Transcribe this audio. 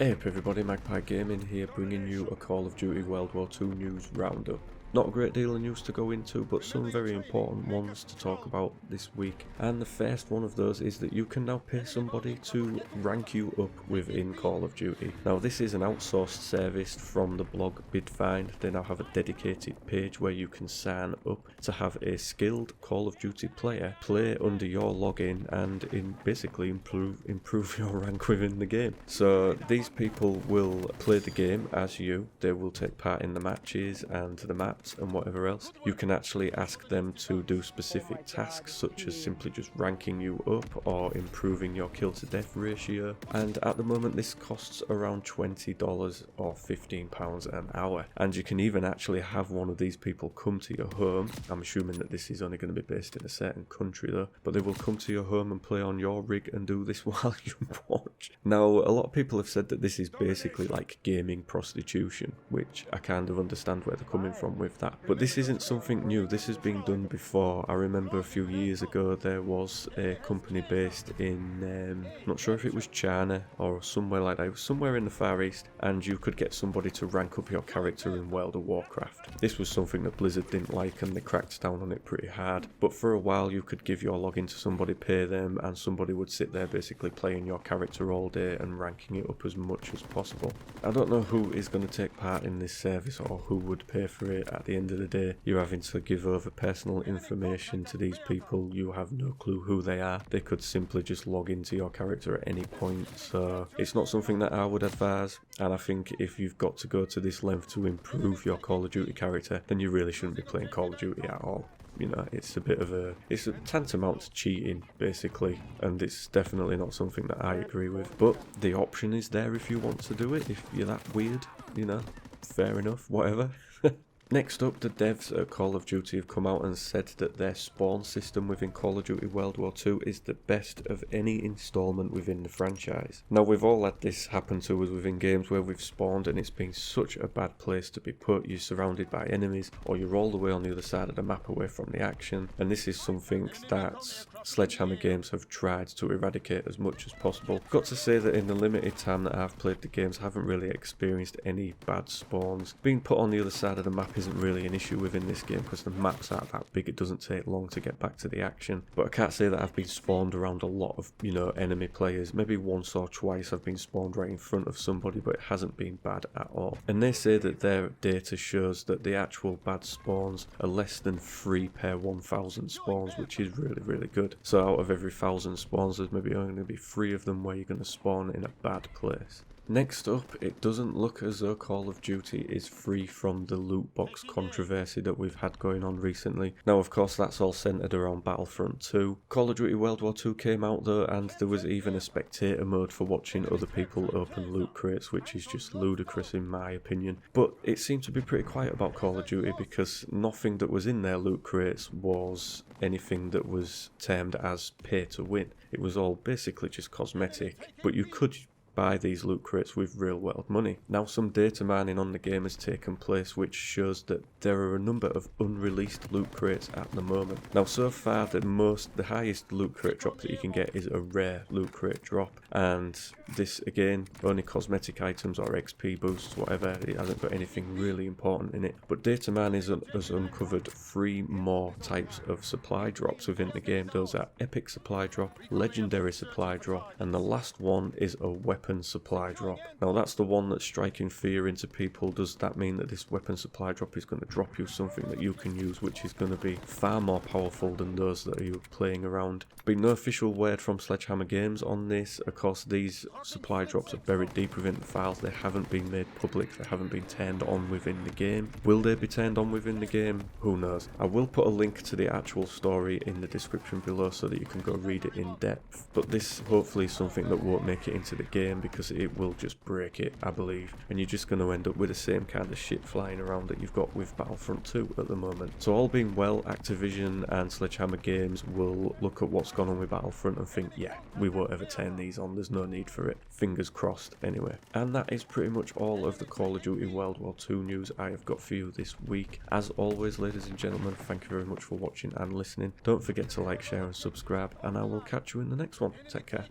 Hey up everybody, Magpie Gaming here, bringing you a Call of Duty WW2 news roundup. Not a great deal of news to go into, but some very important ones to talk about this week. And the first one of those is that you can now pay somebody to rank you up within Call of Duty. Now this is an outsourced service from the blog Bidfind. They now have a dedicated page where you can sign up to have a skilled Call of Duty player play under your login and basically improve your rank within the game. So these people will play the game as you. They will take part in the matches and the maps and whatever else. You can actually ask them to do specific tasks such as simply just ranking you up or improving your kill to death ratio, and at the moment this costs around $20 or £15 an hour, and you can even actually have one of these people come to your home. I'm assuming that this is only going to be based in a certain country though, but they will come to your home and play on your rig and do this while you watch. Now a lot of people have said that this is basically like gaming prostitution, which I kind of understand where they're coming from with that, but this isn't something new. This has been done before. I remember a few years ago there was a company based in not sure if it was China or somewhere like that. It was somewhere in the Far East, and you could get somebody to rank up your character in World of Warcraft. This was something that Blizzard didn't like and they cracked down on it pretty hard, but for a while you could give your login to somebody, pay them, and somebody would sit there basically playing your character all day and ranking it up as much as possible. I don't know who is going to take part in this service or who would pay for it. At the end of the day, you're having to give over personal information to these people. You have no clue who they are. They could simply just log into your character at any point, so it's not something that I would advise. And I think if you've got to go to this length to improve your Call of Duty character, then you really shouldn't be playing Call of Duty at all. You know, it's a tantamount to cheating basically, and it's definitely not something that I agree with, but the option is there if you want to do it. If you're that weird, you know, fair enough, whatever. Next up, the devs at Call of Duty have come out and said that their spawn system within Call of Duty World War II is the best of any installment within the franchise. Now we've all had this happen to us within games where we've spawned and it's been such a bad place to be put. You're surrounded by enemies or you're all the way on the other side of the map away from the action, and this is something that Sledgehammer Games have tried to eradicate as much as possible. Got to say that in the limited time that I've played the games, I haven't really experienced any bad spawns. Being put on the other side of the map isn't really an issue within this game because the maps aren't that big. It doesn't take long to get back to the action, but I can't say that I've been spawned around a lot of, you know, enemy players. Maybe once or twice I've been spawned right in front of somebody, but it hasn't been bad at all. And they say that their data shows that the actual bad spawns are less than 3 per 1,000 spawns, which is really good. So out of every 1,000 spawns, there's maybe only going to be 3 of them where you're going to spawn in a bad place. Next up, it doesn't look as though Call of Duty is free from the loot box controversy that we've had going on recently. Now of course that's all centred around Battlefront 2. Call of Duty World War 2 came out though, and there was even a spectator mode for watching other people open loot crates, which is just ludicrous in my opinion. But it seemed to be pretty quiet about Call of Duty because nothing that was in their loot crates was anything that was termed as pay to win. It was all basically just cosmetic, but you could buy these loot crates with real world money. Now some data mining on the game has taken place which shows that there are a number of unreleased loot crates at the moment. Now so far the highest loot crate drop that you can get is a rare loot crate drop, and this again only cosmetic items or XP boosts, whatever. It hasn't got anything really important in it. But data mining has uncovered 3 more types of supply drops within the game. Those are epic supply drop, legendary supply drop, and the last one is a weapon supply drop. Now that's the one that's striking fear into people. Does that mean that this weapon supply drop is going to drop you something that you can use which is going to be far more powerful than those that are playing around? Been no official word from Sledgehammer Games on this. Of course these supply drops are buried deep within the files. They haven't been made public. They haven't been turned on within the game. Will they be turned on within the game? Who knows. I will put a link to the actual story in the description below so that you can go read it in depth, but this hopefully is something that won't make it into the game because it will just break it, I believe, and you're just going to end up with the same kind of shit flying around that you've got with Battlefront 2 at the moment. So all being well, Activision and Sledgehammer Games will look at what's gone on with Battlefront and think, yeah, we won't ever turn these on, there's no need for it. Fingers crossed anyway. And that is pretty much all of the Call of Duty World War 2 news I have got for you this week. As always, ladies and gentlemen, thank you very much for watching and listening. Don't forget to like, share and subscribe, and I will catch you in the next one. Take care.